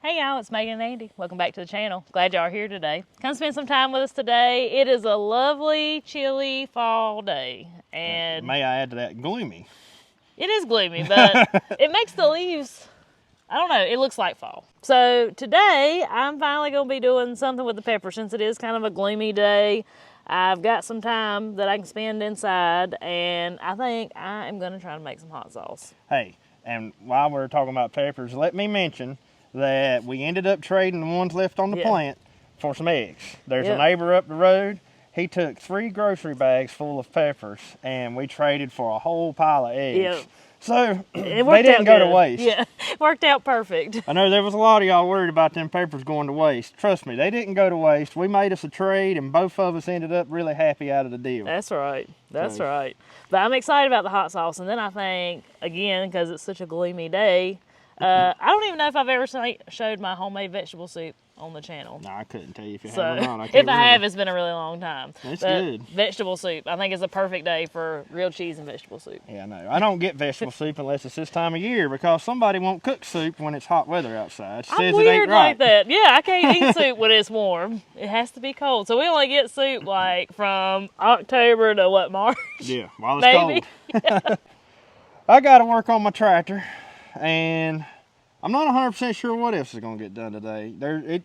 Hey y'all, it's Megan and Andy. Welcome back to the channel. Glad y'all are here today. Come spend some time with us today. It is a lovely, chilly fall day. And may I add to that, gloomy. It is gloomy, but it makes the leaves, I don't know, it looks like fall. So today, I'm finally going to be doing something with the pepper since it is kind of a gloomy day. I've got some time that I can spend inside, and I think I am going to try to make some hot sauce. Hey, and while we're talking about peppers, let me mention that we ended up trading the ones left on the plant for some eggs. There's a neighbor up the road. He took 3 grocery bags full of peppers, and we traded for a whole pile of eggs. So they didn't go to waste. Yeah, it worked out perfect. I know there was a lot of y'all worried about them peppers going to waste. Trust me, they didn't go to waste. We made us a trade, and both of us ended up really happy out of the deal. That's right. That's right. But I'm excited about the hot sauce, and then I think, again, because it's such a gloomy day, I don't even know if I've ever showed my homemade vegetable soup on the channel. No, I couldn't tell you if you have or not. If I have, it's been a really long time. That's good. Vegetable soup, I think, is a perfect day for grilled cheese and vegetable soup. Yeah, I know. I don't get vegetable soup unless it's this time of year because somebody won't cook soup when it's hot weather outside. I'm weird like that. Yeah, I can't eat soup when it's warm. It has to be cold. So we only get soup like from October to what, March? Yeah, while it's cold. Yeah. I got to work on my tractor, and I'm not 100% sure what else is going to get done today.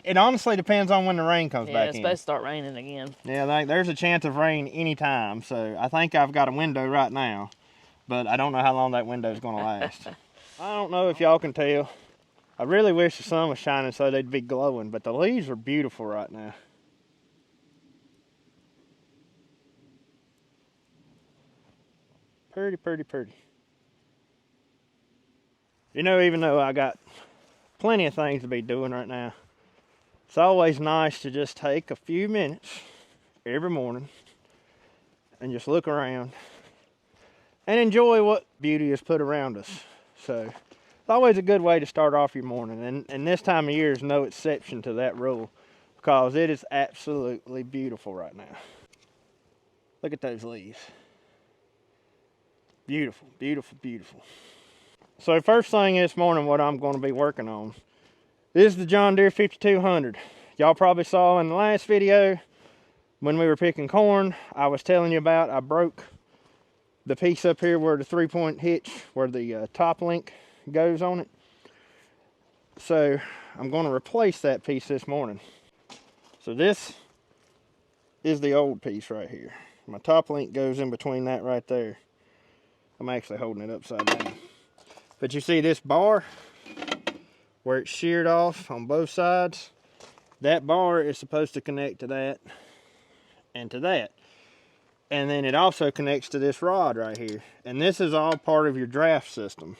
It honestly depends on when the rain comes back in. It's supposed to start raining again. Yeah, there's a chance of rain anytime, so I think I've got a window right now, but I don't know how long that window is going to last. I don't know if y'all can tell. I really wish the sun was shining so they'd be glowing, but the leaves are beautiful right now. Pretty, pretty, pretty. You know, even though I got plenty of things to be doing right now, it's always nice to just take a few minutes every morning and just look around and enjoy what beauty is put around us. So it's always a good way to start off your morning, and this time of year is no exception to that rule because it is absolutely beautiful right now. Look at those leaves. Beautiful, beautiful, beautiful. So first thing this morning, what I'm going to be working on is the John Deere 5200. Y'all probably saw in the last video when we were picking corn, I was telling you about I broke the piece up here where the 3-point hitch, where the top link goes on it. So I'm going to replace that piece this morning. So this is the old piece right here. My top link goes in between that right there. I'm actually holding it upside down. But you see this bar where it's sheared off on both sides? That bar is supposed to connect to that and to that. And then it also connects to this rod right here. And this is all part of your draft system.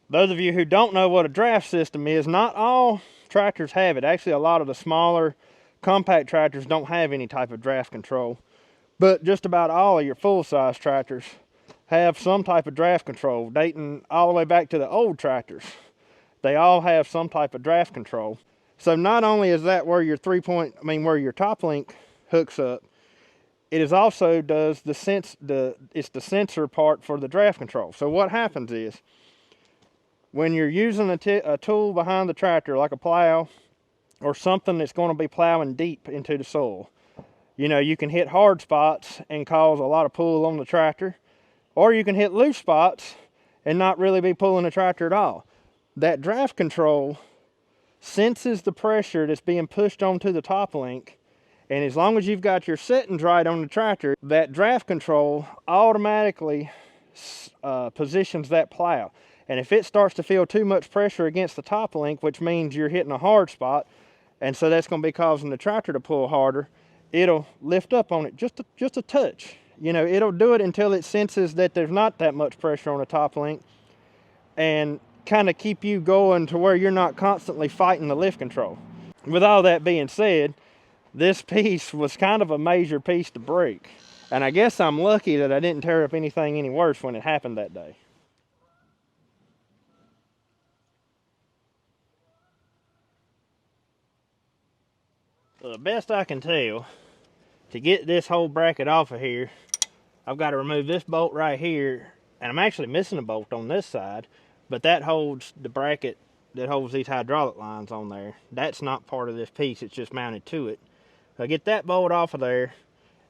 Those of you who don't know what a draft system is, not all tractors have it. Actually, a lot of the smaller compact tractors don't have any type of draft control. But just about all of your full-size tractors have some type of draft control, dating all the way back to the old tractors. They all have some type of draft control. So not only is that where your where your top link hooks up, it is also does it's the sensor part for the draft control. So what happens is, when you're using a tool behind the tractor, like a plow or something that's going to be plowing deep into the soil, you know, you can hit hard spots and cause a lot of pull on the tractor, or you can hit loose spots and not really be pulling the tractor at all. That draft control senses the pressure that's being pushed onto the top link, and as long as you've got your settings right on the tractor, that draft control automatically positions that plow. And if it starts to feel too much pressure against the top link, which means you're hitting a hard spot, and so that's going to be causing the tractor to pull harder, it'll lift up on it just a touch. You know, it'll do it until it senses that there's not that much pressure on the top link, and kind of keep you going to where you're not constantly fighting the lift control. With all that being said, this piece was kind of a major piece to break. And I guess I'm lucky that I didn't tear up anything any worse when it happened that day. So the best I can tell, to get this whole bracket off of here, I've got to remove this bolt right here, and I'm actually missing a bolt on this side, but that holds the bracket that holds these hydraulic lines on there. That's not part of this piece, it's just mounted to it. So I get that bolt off of there,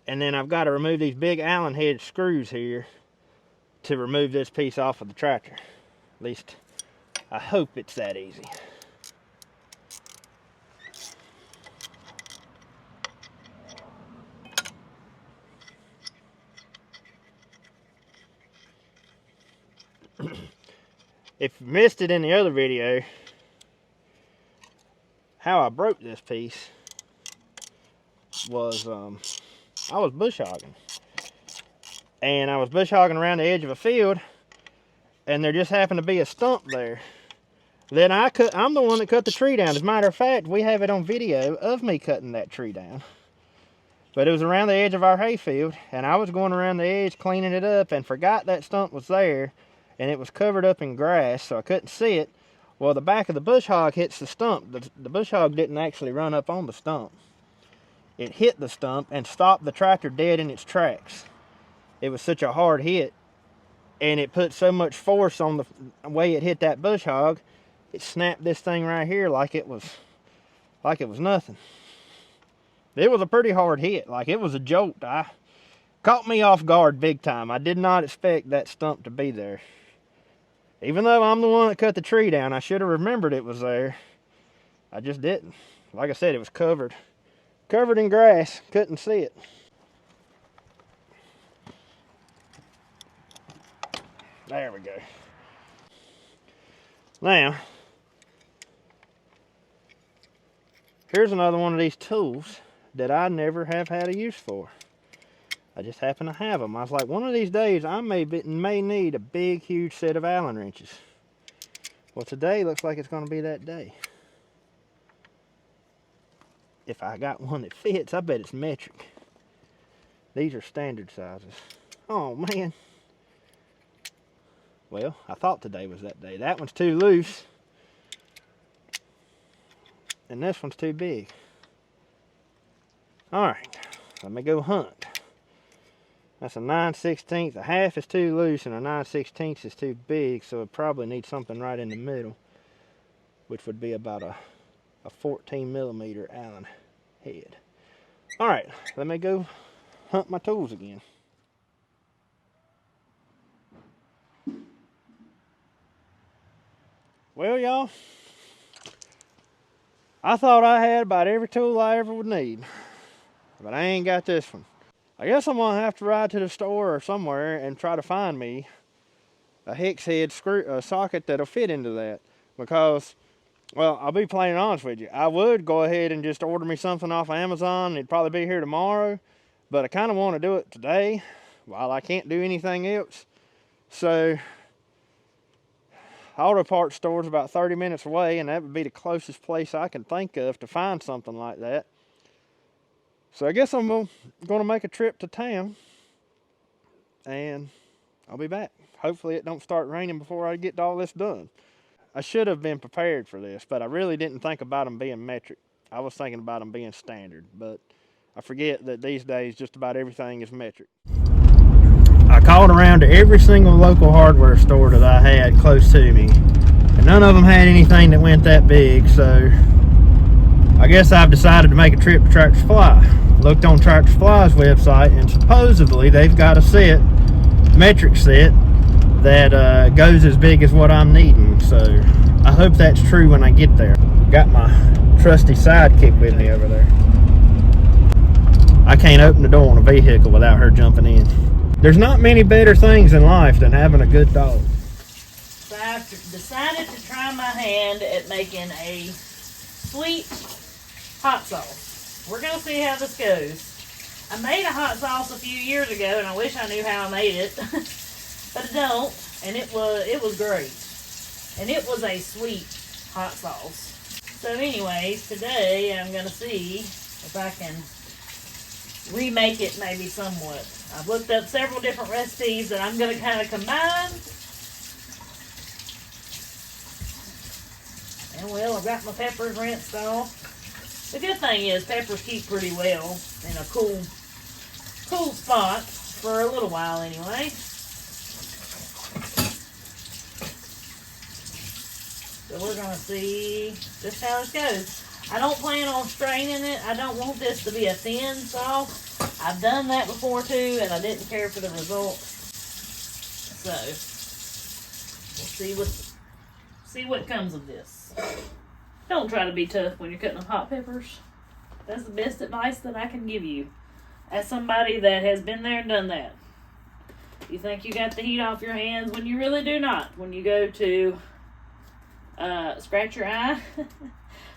and then I've got to remove these big Allen head screws here to remove this piece off of the tractor. At least I hope it's that easy. If you missed it in the other video, how I broke this piece was I was bush hogging. And I was bush hogging around the edge of a field, and there just happened to be a stump there. Then I'm the one that cut the tree down. As a matter of fact, we have it on video of me cutting that tree down. But it was around the edge of our hayfield, and I was going around the edge cleaning it up and forgot that stump was there, and it was covered up in grass, so I couldn't see it. Well, the back of the bush hog hits the stump. The bush hog didn't actually run up on the stump. It hit the stump and stopped the tractor dead in its tracks. It was such a hard hit, and it put so much force on the way it hit that bush hog, it snapped this thing right here like it was nothing. It was a pretty hard hit, like it was a jolt. Caught me off guard big time. I did not expect that stump to be there. Even though I'm the one that cut the tree down, I should have remembered it was there. I just didn't. Like I said, it was covered in grass, couldn't see it. There we go. Now, here's another one of these tools that I never have had a use for. I just happen to have them. I was like, one of these days I may need a big, huge set of Allen wrenches. Well, today looks like it's going to be that day. If I got one that fits, I bet it's metric. These are standard sizes. Oh, man. Well, I thought today was that day. That one's too loose. And this one's too big. Alright, let me go hunt. That's a 9/16. A half is too loose and a 9/16 is too big, so it probably needs something right in the middle, which would be about a 14 millimeter Allen head. Alright, let me go hunt my tools again. Well, y'all, I thought I had about every tool I ever would need, but I ain't got this one. I guess I'm gonna have to ride to the store or somewhere and try to find me a hex head socket that'll fit into that, because, well, I'll be plain honest with you. I would go ahead and just order me something off of Amazon. It'd probably be here tomorrow, but I kind of want to do it today while I can't do anything else. So auto parts store's about 30 minutes away, and that would be the closest place I can think of to find something like that. So I guess I'm going to make a trip to town, and I'll be back. Hopefully it don't start raining before I get all this done. I should have been prepared for this, but I really didn't think about them being metric. I was thinking about them being standard, but I forget that these days just about everything is metric. I called around to every single local hardware store that I had close to me, and none of them had anything that went that big, so I guess I've decided to make a trip to Tractor Supply. Looked on Tractor Supply's website, and supposedly they've got a set, metric set, that goes as big as what I'm needing, so I hope that's true when I get there. Got my trusty sidekick with me over there. I can't open the door on a vehicle without her jumping in. There's not many better things in life than having a good dog. So I've decided to try my hand at making a sweet hot sauce. We're going to see how this goes. I made a hot sauce a few years ago, and I wish I knew how I made it. But I don't, and it was great. And it was a sweet hot sauce. So anyways, today I'm going to see if I can remake it maybe somewhat. I've looked up several different recipes that I'm going to kind of combine. And well, I've got my peppers rinsed off. The good thing is peppers keep pretty well in a cool spot for a little while anyway. So we're gonna see just how it goes. I don't plan on straining it. I don't want this to be a thin sauce. I've done that before too, and I didn't care for the results. So we'll see what comes of this. Don't try to be tough when you're cutting up hot peppers. That's the best advice that I can give you, as somebody that has been there and done that. You think you got the heat off your hands when you really do not. When you go to scratch your eye,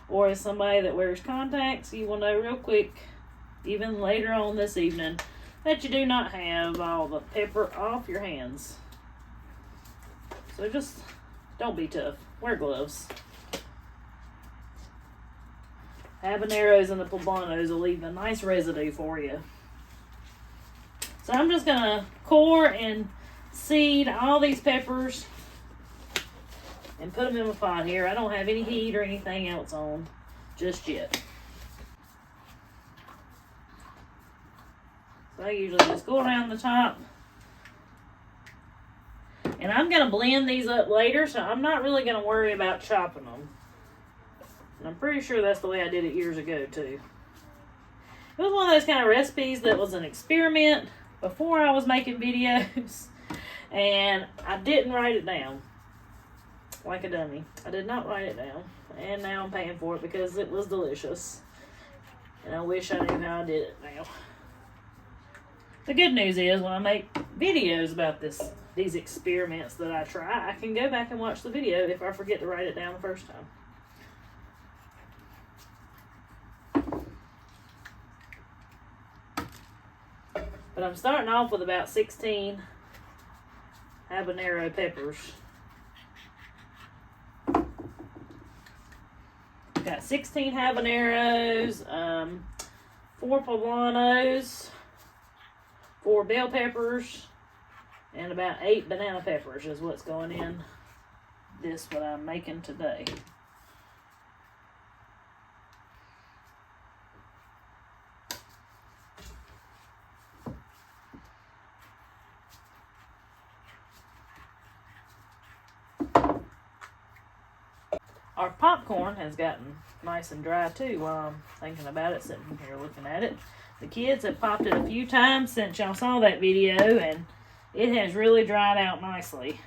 or as somebody that wears contacts, you will know real quick, even later on this evening, that you do not have all the pepper off your hands. So just don't be tough. Wear gloves. Habaneros and the poblanos will leave a nice residue for you. So I'm just gonna core and seed all these peppers and put them in my pot here. I don't have any heat or anything else on just yet. So I usually just go around the top. And I'm gonna blend these up later, so I'm not really gonna worry about chopping them. And I'm pretty sure that's the way I did it years ago too. It was one of those kind of recipes that was an experiment before I was making videos, and I didn't write it down like a dummy. I did not write it down, and now I'm paying for it because it was delicious, and I wish I knew how I did it now. The good news is when I make videos about these experiments that I try, I can go back and watch the video if I forget to write it down the first time. But I'm starting off with about 16 habanero peppers. Got 16 habaneros, 4 poblanos, 4 bell peppers, and about 8 banana peppers is what's going in this what I'm making today. Our popcorn has gotten nice and dry too while I'm thinking about it, sitting here looking at it. The kids have popped it a few times since y'all saw that video, and it has really dried out nicely.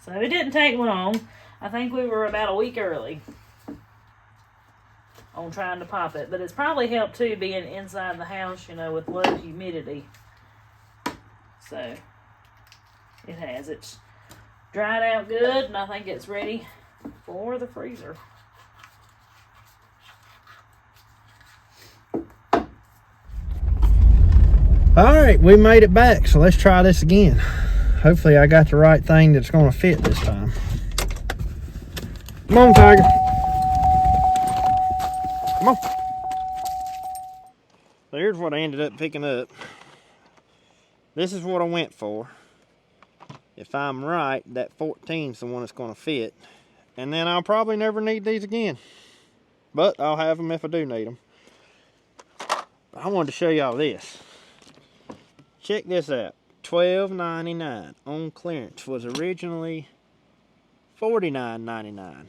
So it didn't take long. I think we were about a week early on trying to pop it, but it's probably helped too being inside the house, you know, with low humidity. So it has. It's dried out good, and I think it's ready for the freezer. Alright, we made it back, so let's try this again. Hopefully I got the right thing that's going to fit this time. Come on, Tiger. Come on. So here's what I ended up picking up. This is what I went for. If I'm right, that 14 is the one that's going to fit. And then I'll probably never need these again. But I'll have them if I do need them. I wanted to show y'all this. Check this out. $12.99 on clearance. Was originally $49.99.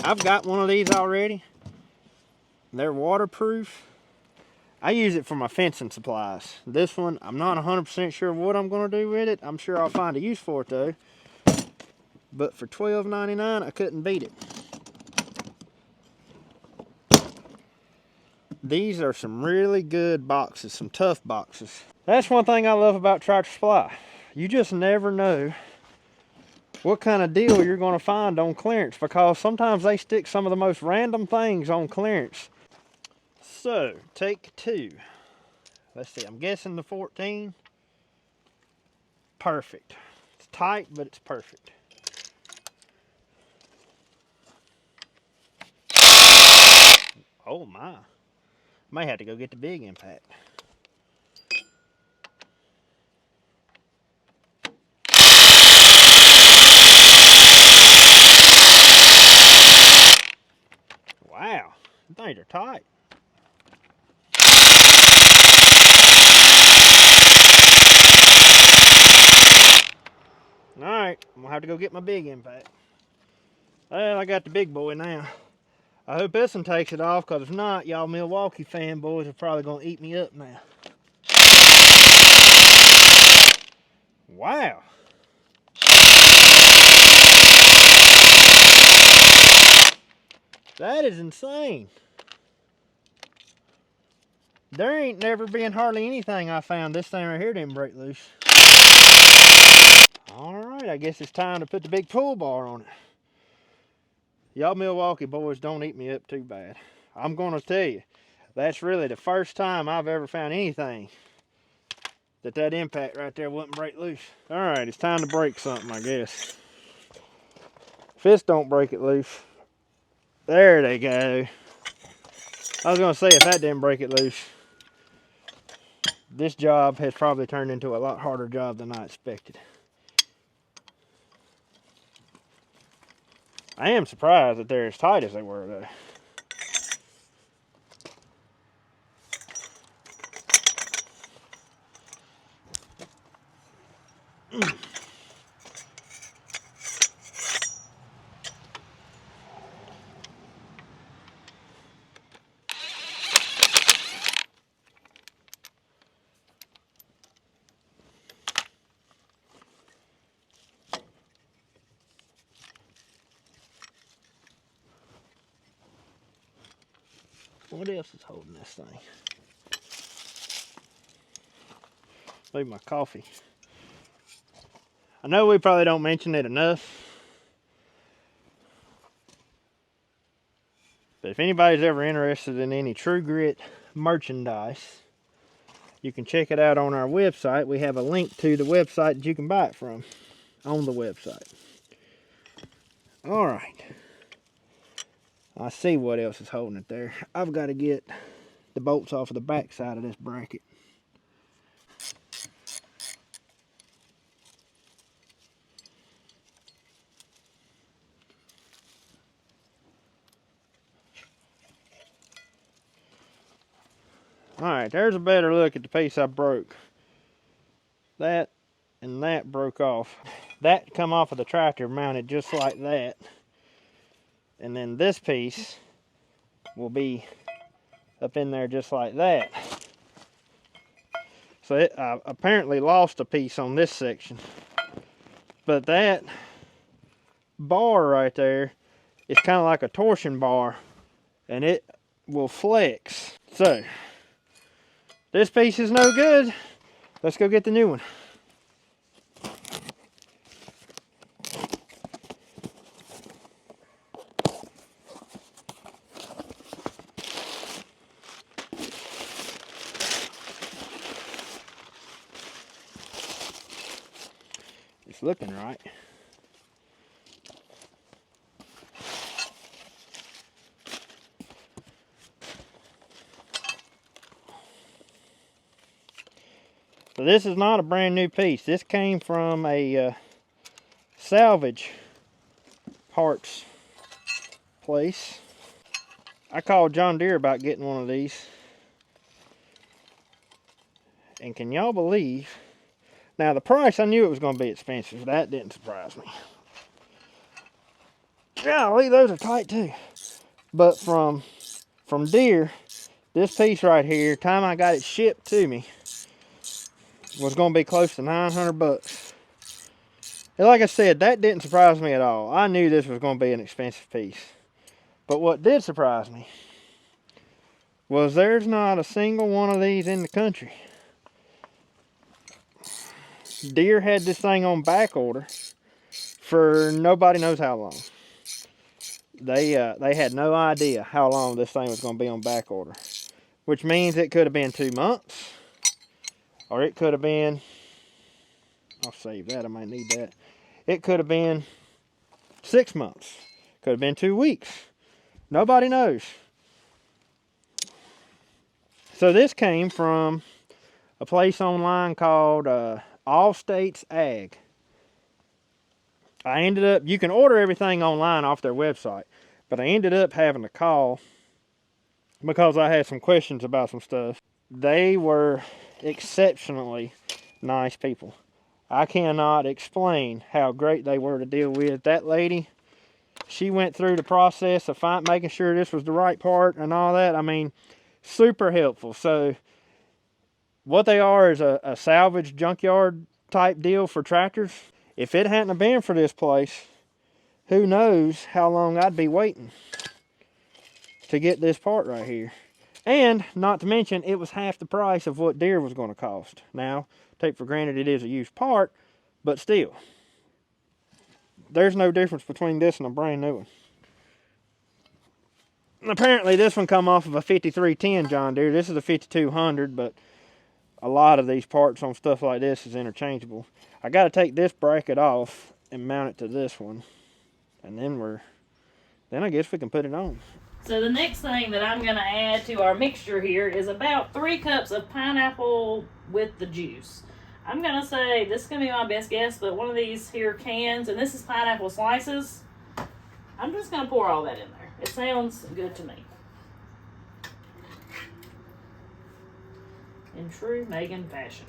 I've got one of these already. They're waterproof. I use it for my fencing supplies. This one, I'm not 100% sure what I'm going to do with it. I'm sure I'll find a use for it though. But for $12.99, I couldn't beat it. These are some really good boxes, some tough boxes. That's one thing I love about Tractor Supply. You just never know what kind of deal you're going to find on clearance, because sometimes they stick some of the most random things on clearance. So, take 2. Let's see, I'm guessing the 14. Perfect. It's tight, but it's perfect. Oh my. May have to go get the big impact. Wow, things are tight. Alright, I'm gonna have to go get my big impact. Well, I got the big boy now. I hope this one takes it off, because if not, y'all Milwaukee fanboys are probably going to eat me up now. Wow. That is insane. There ain't never been hardly anything I found this thing right here didn't break loose. Alright, I guess it's time to put the big pull bar on it. Y'all Milwaukee boys don't eat me up too bad. I'm going to tell you, that's really the first time I've ever found anything that impact right there wouldn't break loose. Alright, it's time to break something, I guess. If this don't break it loose. There they go. I was going to say, if that didn't break it loose, this job has probably turned into a lot harder job than I expected. I am surprised that they're as tight as they were, though. What else is holding this thing? Leave my coffee. I know we probably don't mention it enough, but if anybody's ever interested in any True Grit merchandise, you can check it out on our website. We have a link to the website that you can buy it from on the website. All right. I see what else is holding it there. I've got to get the bolts off of the back side of this bracket. All right, there's a better look at the piece I broke. That and that broke off. That come off of the tractor mounted just like that. And then this piece will be up in there just like that. So it apparently lost a piece on this section. But that bar right there is kind of like a torsion bar, and it will flex. So this piece is no good. Let's go get the new one. It's looking right. So this is not a brand new piece. This came from a salvage parts place. I called John Deere about getting one of these. And can y'all believe? Now the price, I knew it was going to be expensive. That didn't surprise me. Golly, those are tight too. But from Deere, this piece right here, time I got it shipped to me, was going to be close to 900 bucks. And like I said, that didn't surprise me at all. I knew this was going to be an expensive piece. But what did surprise me was there's not a single one of these in the country. Deere had this thing on back order for nobody knows how long. They had no idea how long this thing was going to be on back order. Which means it could have been 2 months. Or it could have been, I'll save that, I might need that. It could have been 6 months. Could have been 2 weeks. Nobody knows. So this came from a place online called All States Ag. I ended up, you can order everything online off their website, but I ended up having to call because I had some questions about some stuff. They were exceptionally nice people. I cannot explain how great they were to deal with. That lady, She went through the process of making sure this was the right part and all that. I mean, super helpful. So what they are is a salvage junkyard type deal for tractors. If it hadn't been for this place, who knows how long I'd be waiting to get this part right here. And not to mention, it was half the price of what Deere was going to cost. Now, take for granted it is a used part, but still, there's no difference between this and a brand new one. And apparently this one come off of a 5310 John Deere. This is a 5200, but a lot of these parts on stuff like this is interchangeable. I got to take this bracket off and mount it to this one, and then I guess we can put it on. So the next thing that I'm going to add to our mixture here is about 3 cups of pineapple with the juice. I'm going to say, this is going to be my best guess, but one of these here cans, and this is pineapple slices. I'm just going to pour all that in there. It sounds good to me. In true Megan fashion.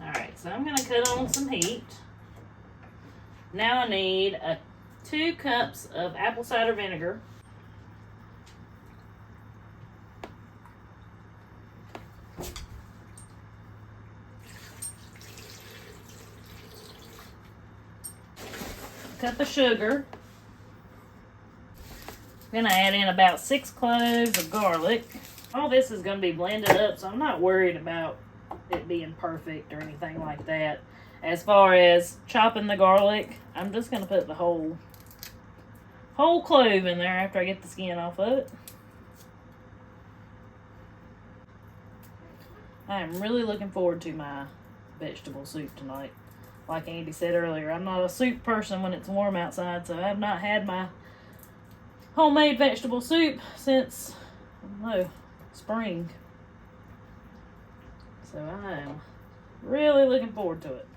Alright, so I'm going to cut on some heat. Now I need 2 cups of apple cider vinegar. Cup of sugar. I'm going to add in about 6 cloves of garlic. All this is going to be blended up, so I'm not worried about it being perfect or anything like that. As far as chopping the garlic, I'm just going to put the whole clove in there after I get the skin off of it. I am really looking forward to my vegetable soup tonight. Like Andy said earlier, I'm not a soup person when it's warm outside, so I have not had my homemade vegetable soup since, I don't know, spring. So I am really looking forward to it.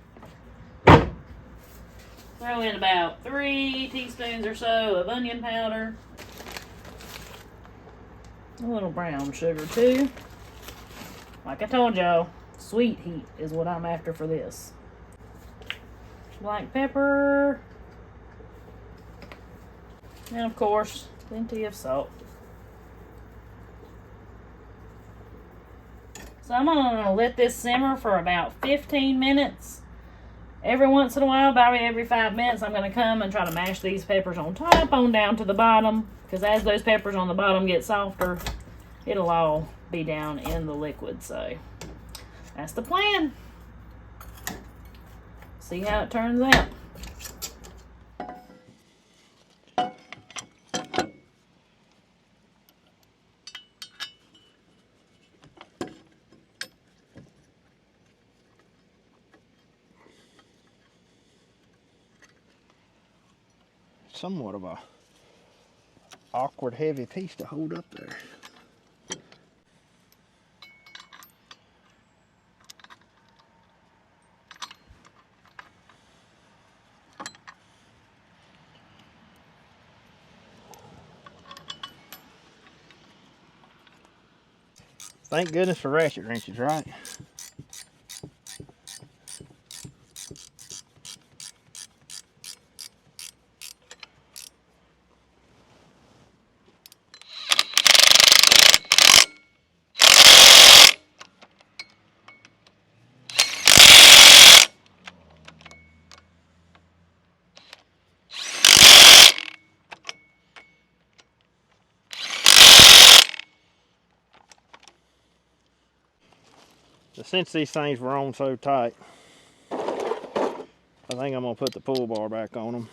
Throw in about 3 teaspoons or so of onion powder. A little brown sugar too. Like I told y'all, sweet heat is what I'm after for this. Black pepper. And of course, plenty of salt. So I'm going to let this simmer for about 15 minutes. Every once in a while, about every 5 minutes, I'm going to come and try to mash these peppers on top, on down to the bottom. Because as those peppers on the bottom get softer, it'll all be down in the liquid. So that's the plan. See how it turns out. Somewhat of a awkward heavy piece to hold up there. Thank goodness for ratchet wrenches, right? So since these things were on so tight, I think I'm going to put the pull bar back on them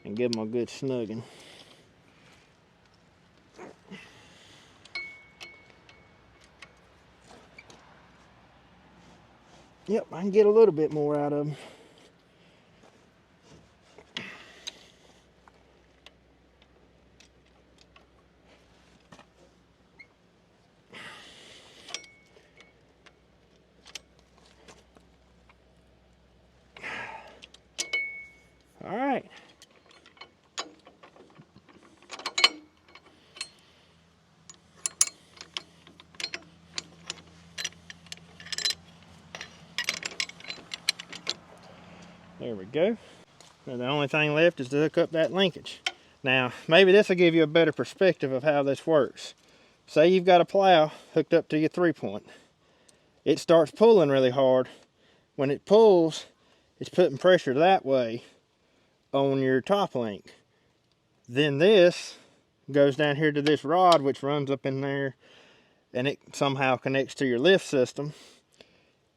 and give them a good snugging. Yep, I can get a little bit more out of them. All right. There we go. Now the only thing left is to hook up that linkage. Now, maybe this will give you a better perspective of how this works. Say you've got a plow hooked up to your 3-point. It starts pulling really hard. When it pulls, it's putting pressure that way on your top link. Then this goes down here to this rod, which runs up in there, and it somehow connects to your lift system.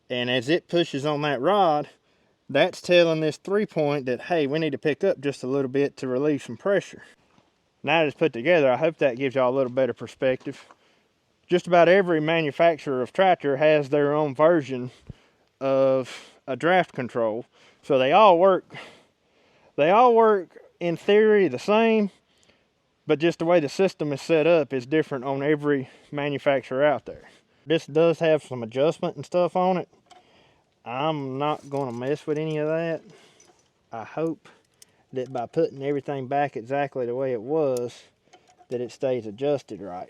And as it pushes on that rod, that's telling this 3-point that, hey, we need to pick up just a little bit to relieve some pressure. Now that it's put together, I hope that gives y'all a little better perspective. Just about every manufacturer of tractor has their own version of a draft control. So they all work in theory the same, but just the way the system is set up is different on every manufacturer out there. This does have some adjustment and stuff on it. I'm not going to mess with any of that. I hope that by putting everything back exactly the way it was, that it stays adjusted right.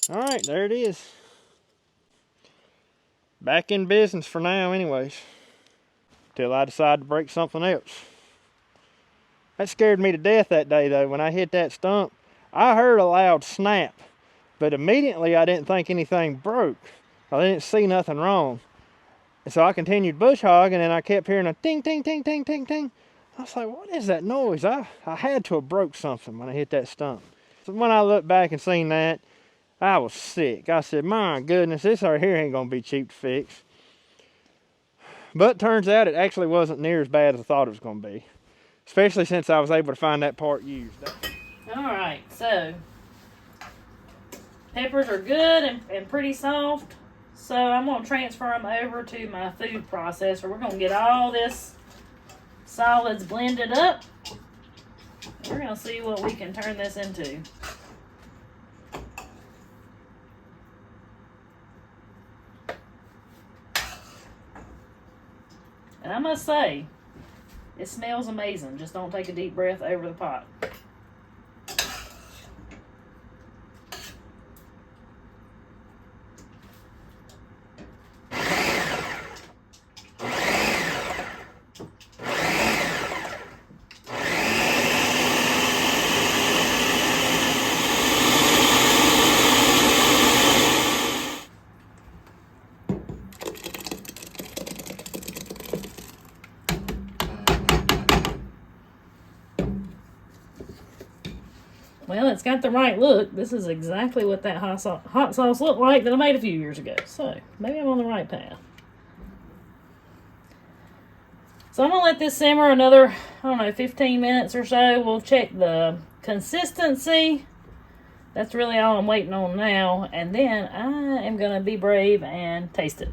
All right, there it is. Back in business for now anyways, till I decide to break something else. That scared me to death that day though. When I hit that stump, I heard a loud snap, but immediately I didn't think anything broke. I didn't see nothing wrong. And so I continued bush hogging, and I kept hearing a ting, ting, ting, ting, ting, ting. I was like, what is that noise? I had to have broke something when I hit that stump. So when I looked back and seen that, I was sick. I said, my goodness, this right here ain't gonna be cheap to fix. But turns out it actually wasn't near as bad as I thought it was gonna be. Especially since I was able to find that part used. All right, so peppers are good and pretty soft. So I'm gonna transfer them over to my food processor. We're gonna get all this solids blended up. We're gonna see what we can turn this into. And I must say, it smells amazing. Just don't take a deep breath over the pot. Well, it's got the right look. This is exactly what that hot sauce looked like that I made a few years ago. So maybe I'm on the right path. So I'm going to let this simmer another, 15 minutes or so. We'll check the consistency. That's really all I'm waiting on now. And then I am going to be brave and taste it.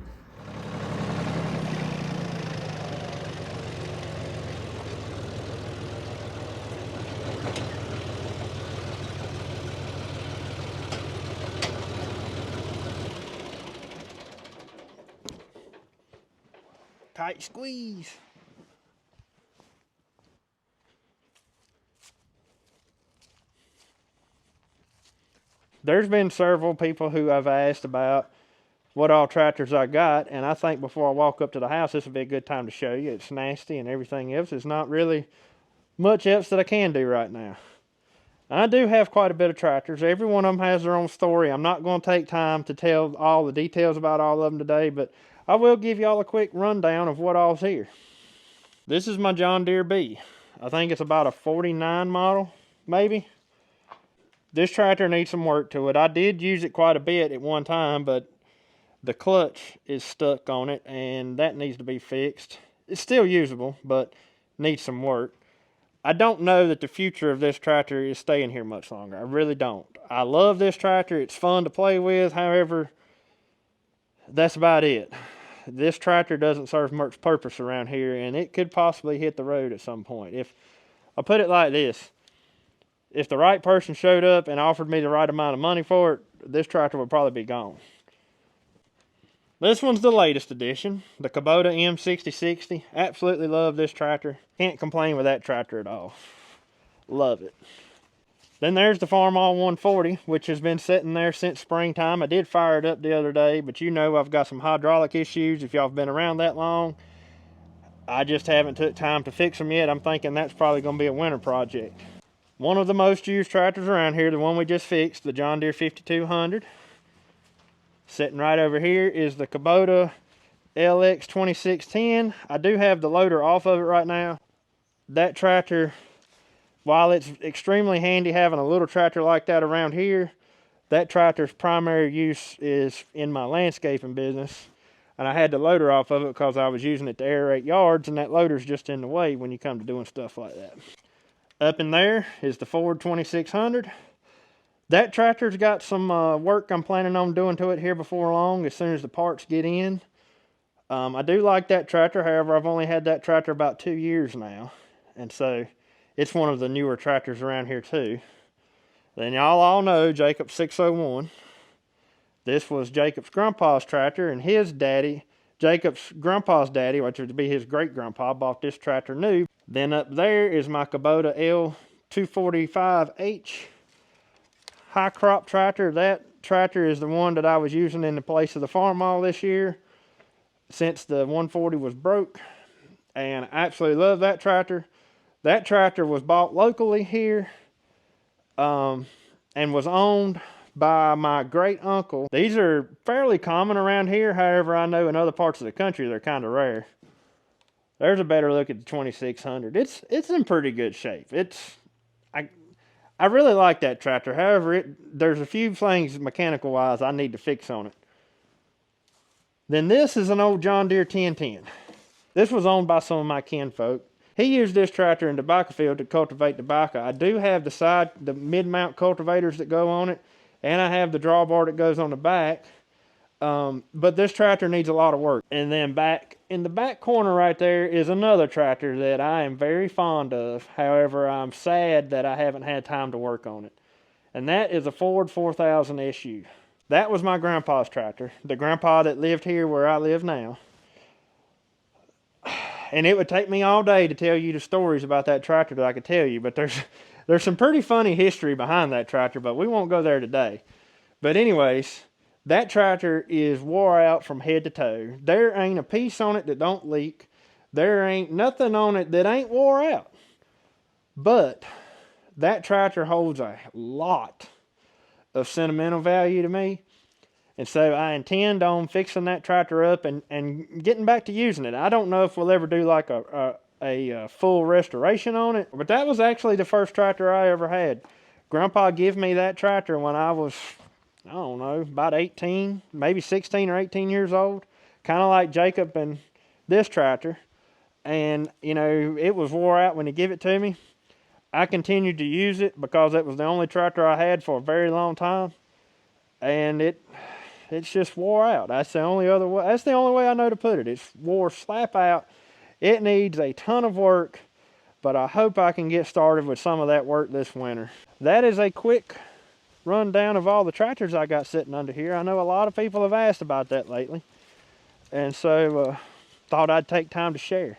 Tight squeeze. There's been several people who I've asked about what all tractors I got, and I think before I walk up to the house, this would be a good time to show you. It's nasty and everything else. There's not really much else that I can do right now. I do have quite a bit of tractors. Every one of them has their own story. I'm not going to take time to tell all the details about all of them today, but I will give y'all a quick rundown of what all's here. This is my John Deere B. I think it's about a 49 model, maybe. This tractor needs some work to it. I did use it quite a bit at one time, but the clutch is stuck on it, and that needs to be fixed. It's still usable, but needs some work. I don't know that the future of this tractor is staying here much longer. I really don't. I love this tractor. It's fun to play with. However, that's about it. This tractor doesn't serve much purpose around here, and it could possibly hit the road at some point. If I put it like this, if the right person showed up and offered me the right amount of money for it, this tractor would probably be gone. This one's the latest edition, the Kubota M6060. Absolutely love this tractor. Can't complain with that tractor at all. Love it. Then there's the Farmall 140, which has been sitting there since springtime. I did fire it up the other day, but you know I've got some hydraulic issues if y'all have been around that long. I just haven't took time to fix them yet. I'm thinking that's probably going to be a winter project. One of the most used tractors around here, the one we just fixed, the John Deere 5200. Sitting right over here is the Kubota LX 2610. I do have the loader off of it right now. That tractor, while it's extremely handy having a little tractor like that around here, that tractor's primary use is in my landscaping business. And I had the loader off of it because I was using it to aerate yards, and that loader's just in the way when you come to doing stuff like that. Up in there is the Ford 2600. That tractor's got some work I'm planning on doing to it here before long as soon as the parts get in. I do like that tractor. However, I've only had that tractor about 2 years now. And so it's one of the newer tractors around here too. Then y'all all know Jacob's 601. This was Jacob's grandpa's tractor, and his daddy, Jacob's grandpa's daddy, which would be his great-grandpa, bought this tractor new. Then up there is my Kubota L245H high crop tractor. That tractor is the one that I was using in the place of the Farmall this year since the 140 was broke, and I absolutely love that tractor. That tractor was bought locally here and was owned by my great uncle. These are fairly common around here. However, I know in other parts of the country they're kind of rare. There's a better look at the 2600. It's in pretty good shape. I really like that tractor. However, there's a few things mechanical wise I need to fix on it. Then this is an old John Deere 1010. This was owned by some of my kinfolk. He used this tractor in the tobacco field to cultivate tobacco. I do have the mid-mount cultivators that go on it, and I have the drawbar that goes on the back. But this tractor needs a lot of work. And then back in the back corner right there is another tractor that I am very fond of. However, I'm sad that I haven't had time to work on it. And that is a Ford 4000 SU. That was my grandpa's tractor. The grandpa that lived here where I live now. And it would take me all day to tell you the stories about that tractor that I could tell you. But there's some pretty funny history behind that tractor, but we won't go there today. But anyways, that tractor is wore out from head to toe. There ain't a piece on it that don't leak. There ain't nothing on it that ain't wore out. But that tractor holds a lot of sentimental value to me. And so I intend on fixing that tractor up and getting back to using it. I don't know if we'll ever do like a full restoration on it, but that was actually the first tractor I ever had. Grandpa gave me that tractor when I was, I don't know, about 18, maybe 16 or 18 years old. Kind of like Jacob and this tractor. And, you know, it was wore out when he gave it to me. I continued to use it because it was the only tractor I had for a very long time. And it's just wore out. That's the only way I know to put it. It's wore slap out. It needs a ton of work, but I hope I can get started with some of that work this winter. That is a quick rundown of all the tractors I got sitting under here. I know a lot of people have asked about that lately, and so thought I'd take time to share.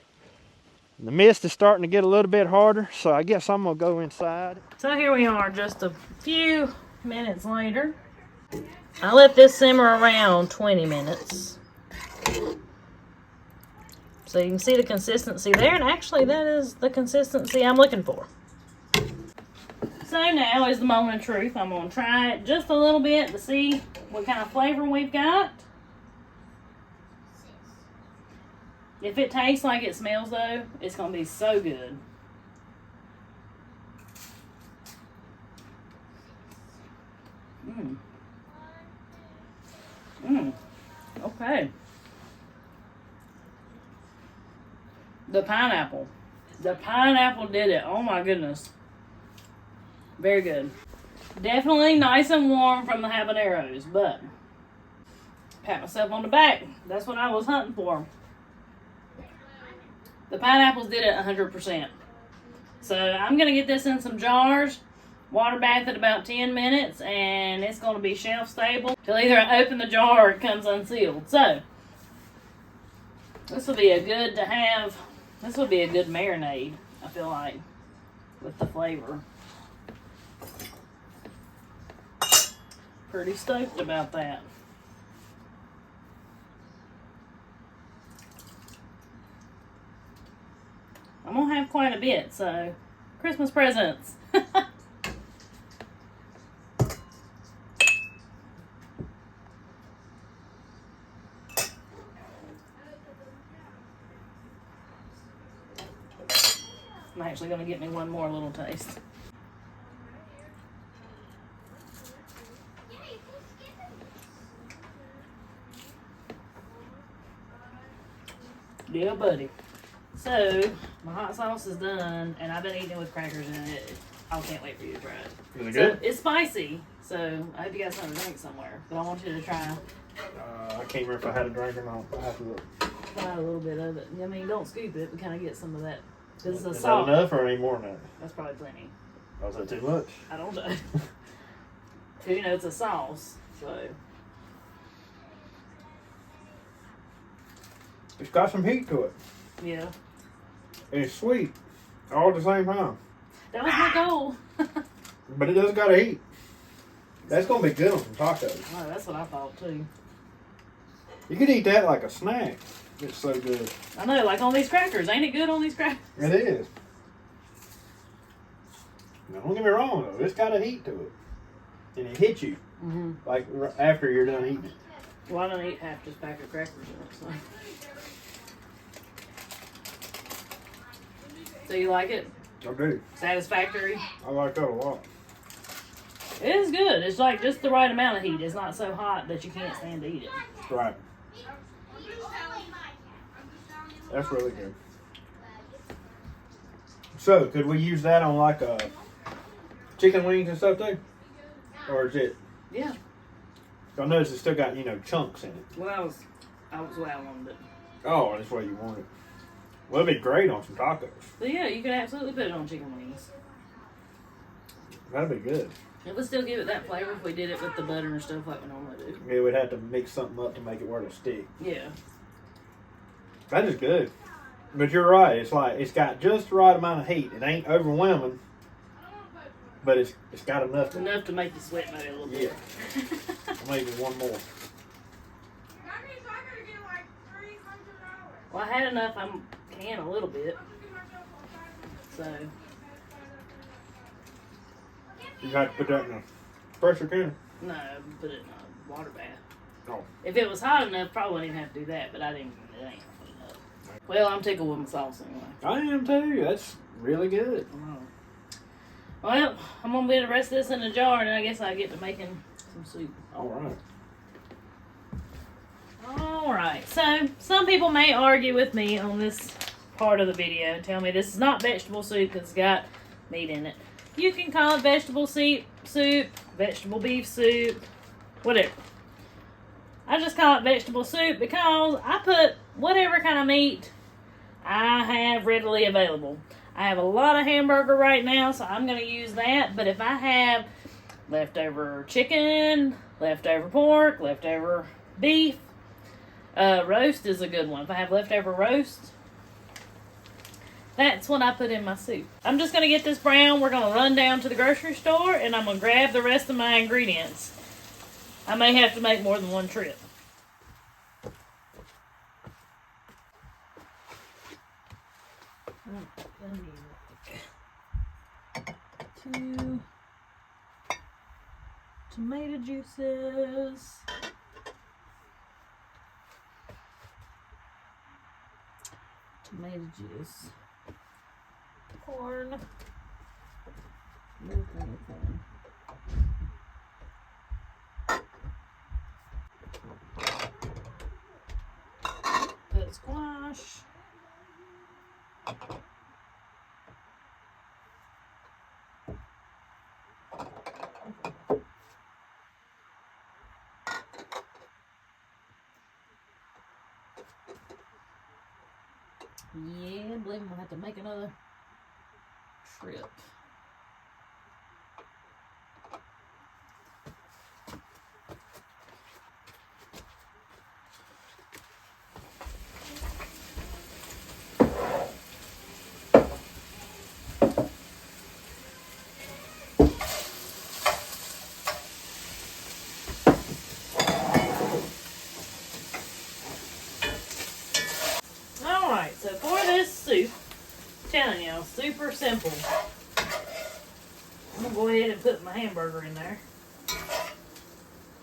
The mist is starting to get a little bit harder, so I guess I'm gonna go inside. So here we are just a few minutes later. I let this simmer around 20 minutes. So you can see the consistency there, and actually that is the consistency I'm looking for. So now is the moment of truth. I'm going to try it just a little bit to see what kind of flavor we've got. If it tastes like it smells though, it's going to be so good. Okay. The pineapple did it. Oh my goodness. Very good. Definitely nice and warm from the habaneros, but pat myself on the back. That's what I was hunting for. The pineapples did it 100%. So I'm going to get this in some jars water bath it about 10 minutes, and it's going to be shelf stable till either I open the jar or it comes unsealed. So, this will be a good to have. This will be a good marinade, I feel like, with the flavor. Pretty stoked about that. I'm gonna have quite a bit, so Christmas presents. I'm actually gonna get me one more little taste. Yeah, buddy. So, my hot sauce is done, and I've been eating it with crackers in it. I can't wait for you to try it. Is it good? It's spicy, so I hope you got something to drink somewhere. But I want you to try. I can't remember if I had a drink or not. I have to look. Try a little bit of it. I mean, don't scoop it, but kind of get some of that. Because it's a Is salt. that enough or any more than that? That's probably plenty. Was that too much? I don't know. Because, you know, it's a sauce, so. It's got some heat to it. Yeah. And it's sweet all at the same time. That was my goal. But it does got a heat. That's going to be good on some tacos. Oh, that's what I thought, too. You could eat that like a snack. It's so good. I know, like on these crackers. Ain't it good on these crackers? It is. Now, don't get me wrong, though. It's got a heat to it. And it hits you. Mm-hmm. Like after you're done eating it. Well, I don't eat half this pack of crackers in it, so. So you like it? I do. Satisfactory? I like that a lot. It is good. It's like just the right amount of heat. It's not so hot that you can't stand to eat it. Right. That's really good. So, could we use that on like chicken wings and stuff too? Or is it? Yeah. I noticed it's still got, chunks in it. Well, I was what I wanted it. Oh, that's what you want it. Well, it'd be great on some tacos. But yeah, you could absolutely put it on chicken wings. That'd be good. It would still give it that flavor if we did it with the butter and stuff like we normally do. Yeah, we'd have to mix something up to make it where it'll stick. Yeah. That is good. But you're right. It's like it's got just the right amount of heat. It ain't overwhelming, but it's got enough. Enough to make you sweat maybe a little bit. Yeah. Maybe one more. Well, I had enough. I can a little bit. So. You have to put that in a pressure can. No, put it in a water bath. Oh. If it was hot enough, probably wouldn't even have to do that, but I didn't. It ain't hot enough. Well, I'm tickled with my sauce anyway. I am too. That's really good. Oh. Well, I'm gonna put the rest of this in a jar, and I guess I get to making some soup. All right. Alright, so some people may argue with me on this part of the video and tell me this is not vegetable soup because it's got meat in it. You can call it vegetable soup, vegetable beef soup, whatever. I just call it vegetable soup because I put whatever kind of meat I have readily available. I have a lot of hamburger right now, so I'm going to use that. But if I have leftover chicken, leftover pork, leftover beef, roast is a good one. If I have leftover roast, that's what I put in my soup. I'm just going to get this brown. We're going to run down to the grocery store, and I'm going to grab the rest of my ingredients. I may have to make more than one trip. Two tomato juices. Tomato juice. Corn. Corn. Put squash. Yeah, I believe I'm gonna have to make another trip. simple. I'm gonna go ahead and put my hamburger in there.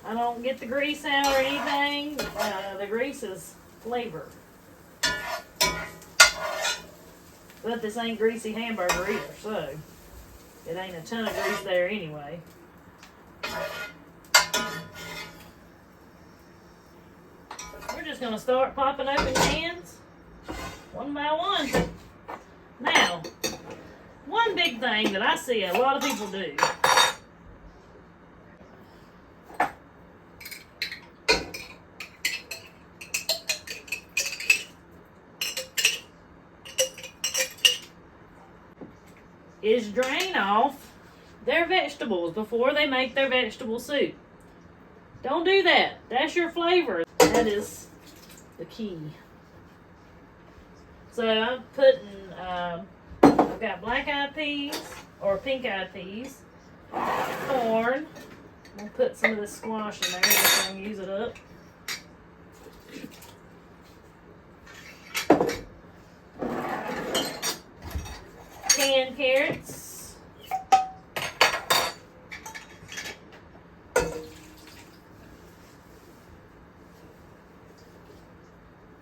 I don't get the grease out or anything. The grease is flavor. But this ain't greasy hamburger either, so it ain't a ton of grease there anyway. We're just gonna start popping open cans one by one. Now, one big thing that I see a lot of people do is drain off their vegetables before they make their vegetable soup. Don't do that. That's your flavor. That is the key. So I'm putting, I've got black-eyed peas, or pink-eyed peas, corn. I'm going to put some of this squash in there so I can use it up. Canned carrots.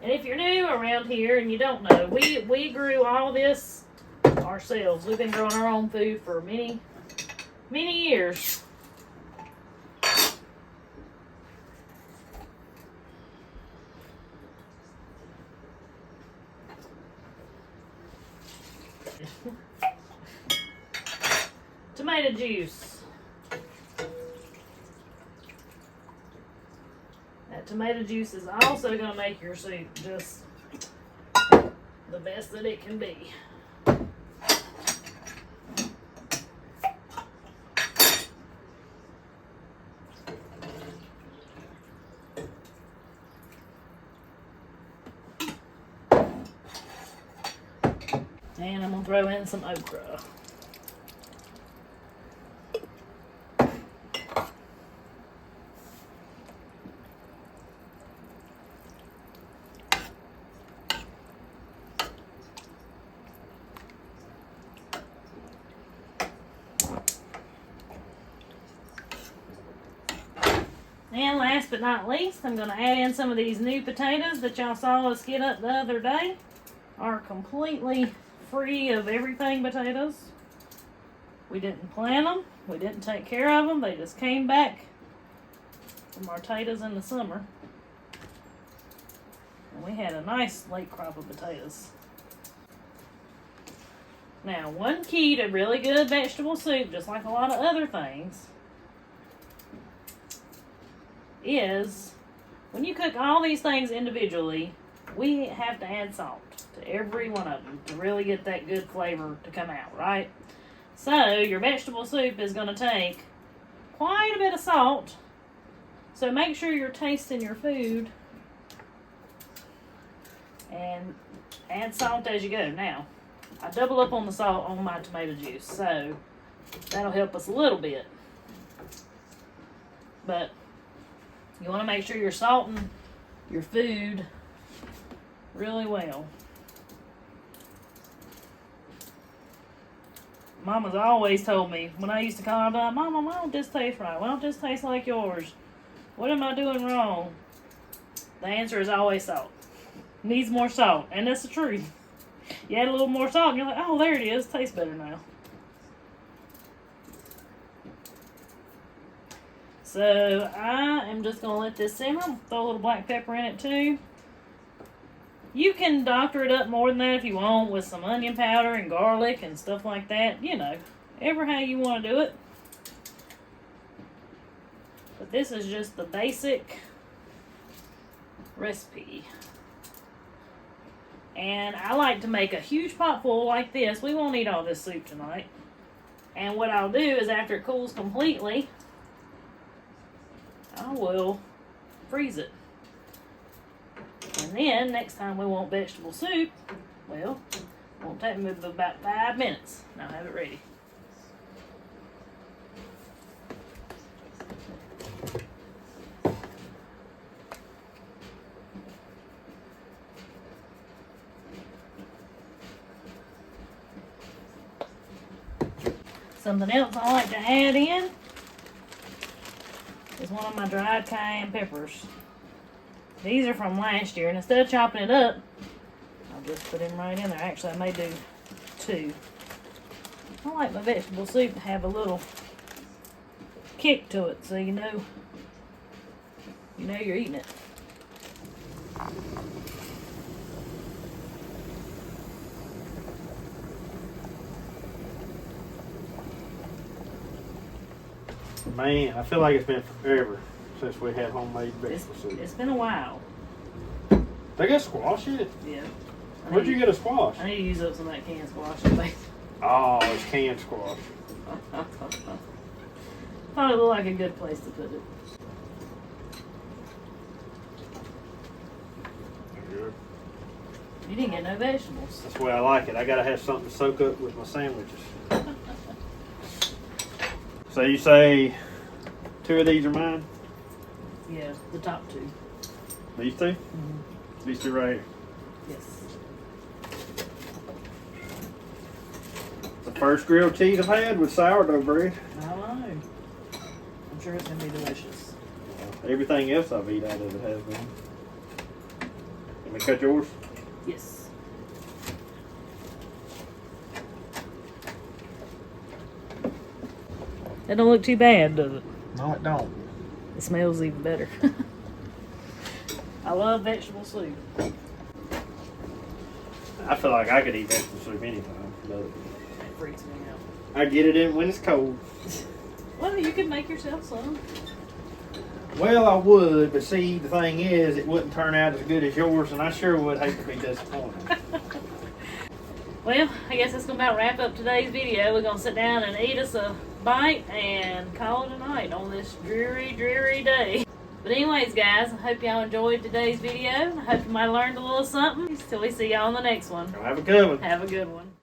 And if you're new around here and you don't know, we grew all this ourselves. We've been growing our own food for many, many years. Tomato juice. That tomato juice is also going to make your soup just the best that it can be. And I'm going to throw in some okra. And last but not least, I'm going to add in some of these new potatoes that y'all saw us get up the other day. Are completely free of everything potatoes. We didn't plant them. We didn't take care of them. They just came back from our potatoes in the summer. And we had a nice late crop of potatoes. Now, one key to really good vegetable soup, just like a lot of other things, is when you cook all these things individually, we have to add salt to every one of them to really get that good flavor to come out, right? So your vegetable soup is going to take quite a bit of salt. So make sure you're tasting your food and add salt as you go. Now, I double up on the salt on my tomato juice, so that'll help us a little bit. But you want to make sure you're salting your food really well. Mama's always told me, when I used to call her, about, Mama, why don't this taste right? Why don't this taste like yours? What am I doing wrong? The answer is always salt. Needs more salt. And that's the truth. You add a little more salt and you're like, oh, there it is. Tastes better now. So I am just going to let this simmer. Throw a little black pepper in it too. You can doctor it up more than that if you want with some onion powder and garlic and stuff like that. You know, ever how you want to do it. But this is just the basic recipe. And I like to make a huge pot full like this. We won't eat all this soup tonight. And what I'll do is after it cools completely, I will freeze it. And then, next time we want vegetable soup, well, it won't take me but about 5 minutes. And I'll have it ready. Something else I like to add in is one of my dried cayenne peppers. These are from last year, and instead of chopping it up, I'll just put them right in there. Actually, I may do 2. I like my vegetable soup to have a little kick to it, so you know you're eating it. Man, I feel like it's been forever since we had homemade vegetable soup. It's been a while. They got squash in it? Yeah. Where'd you get a squash? I need to use up some of that canned squash. Oh, it's canned squash. Thought it looked like a good place to put it. Good. You didn't get no vegetables. That's the way I like it. I gotta have something to soak up with my sandwiches. So you say 2 of these are mine? Yeah, the top 2. These 2? Mm-hmm. These 2 right here. Yes. The first grilled cheese I've had with sourdough bread. I know. I'm sure it's gonna be delicious. Everything else I've eaten out of it has been. Let me cut yours. Yes. That don't look too bad, does it? No, it don't. It smells even better. I love vegetable soup. I feel like I could eat vegetable soup anytime. But It freaks me out. I get it in when it's cold. Well, you could make yourself some. Well, I would, but see, the thing is, it wouldn't turn out as good as yours, and I sure would hate to be disappointed. Well, I guess that's going to about wrap up today's video. We're going to sit down and eat us a bite and call it a night on this dreary, dreary day. But anyways, guys, I hope y'all enjoyed today's video. I hope you might have learned a little something. Till we see y'all on the next one. Have a good one. Have a good one.